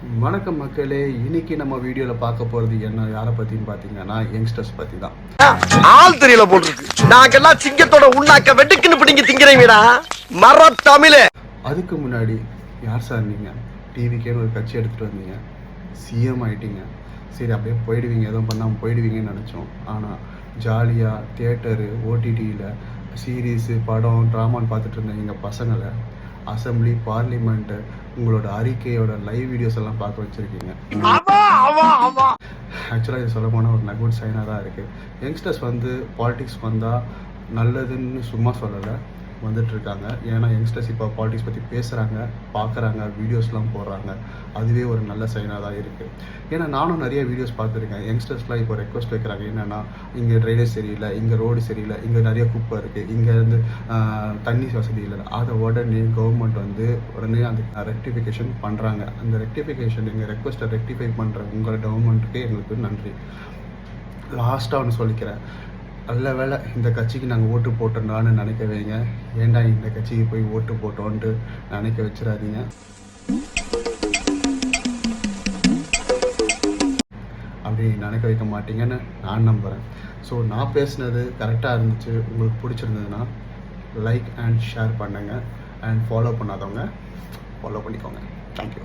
வணக்கம் மக்களே, இன்னைக்கு நம்ம வீடியோல பார்க்க போறது என்ன யாரை பத்தின்னு பாத்தீங்கன்னா யங்ஸ்டர்ஸ் பத்தி தான். ஆள் தெரியல போட்டுருக்கு. நாங்கெல்லாம் சிங்கத்தோட உண்ணாக்க வெட்டுக்குன்னு பிடிங்க திங்கிறீங்கடா மர தமிழே. அதுக்கு முன்னாடி யார் சார் நீங்க? டிவிக்கேன்னு ஒரு கட்சி எடுத்துட்டு வந்தீங்க, சிஎம் ஆயிட்டீங்க. சரி அப்படியே போயிடுவீங்க, எதுவும் பண்ணாமல் போயிடுவீங்கன்னு நினச்சோம். ஆனால் ஜாலியாக தியேட்டரு ஓடிடியில் சீரீஸு படம் ட்ராமான்னு பார்த்துட்டு இருந்த எங்கள் பசங்களை அசம்பிளி பார்லிமெண்ட்டு உங்களோட அறிக்கையோட லைவ் வீடியோஸ் எல்லாம் பார்க்க வச்சுருக்கீங்க. ஆக்சுவலாக இது சொல்ல போனால் ஒரு குட் சைனாக தான் இருக்குது. யங்ஸ்டர்ஸ் பாலிடிக்ஸ் வந்தால் நல்லதுன்னு சும்மா சொல்லலை, வந்துட்டுருக்காங்க. ஏன்னா யங்ஸ்டர்ஸ் இப்போ பாலிடிக்ஸ் பற்றி பேசுகிறாங்க, பார்க்குறாங்க, வீடியோஸ்லாம் போடுறாங்க. அதுவே ஒரு நல்ல சைனாக தான் இருக்குது. ஏன்னா நானும் நிறைய வீடியோஸ் பார்த்துருக்கேன். யங்ஸ்டர்ஸ்லாம் இப்போ ரெக்வஸ்ட் வைக்கிறாங்க, என்னென்னா இங்கே ட்ரைனேஜ் சரியில்லை, இங்கே ரோடு சரியில்லை, இங்கே நிறைய குப்பை இருக்குது, இங்கே தண்ணி வசதி இல்லை. அதை உடனே கவர்மெண்ட் உடனே அந்த ரெக்டிஃபிகேஷன் பண்ணுறாங்க. அந்த ரெக்டிஃபிகேஷன் எங்கள் ரெக்வஸ்ட்டை ரெக்டிஃபை பண்ணுற உங்கள் கவர்மெண்ட்டுக்கு எங்களுக்கு நன்றி. லாஸ்ட்டாக ஒன்று சொல்லிக்கிறேன், நல்ல வேலை இந்த கட்சிக்கு நாங்கள் ஓட்டு போட்டோம்னான்னு நினைக்க வைங்க. ஏன்டா இந்த கட்சிக்கு போய் ஓட்டு போட்டோன்ட்டு நினைக்க வச்சிடாதீங்க. அப்படி நினைக்க வைக்க மாட்டீங்கன்னு நான் நம்புகிறேன். ஸோ நான் பேசுனது கரெக்டாக இருந்துச்சு, உங்களுக்கு பிடிச்சிருந்ததுன்னா லைக் அண்ட் ஷேர் பண்ணுங்கள். அண்ட் ஃபாலோ பண்ணாதவங்க ஃபாலோ பண்ணிக்கோங்க. தேங்க்யூ.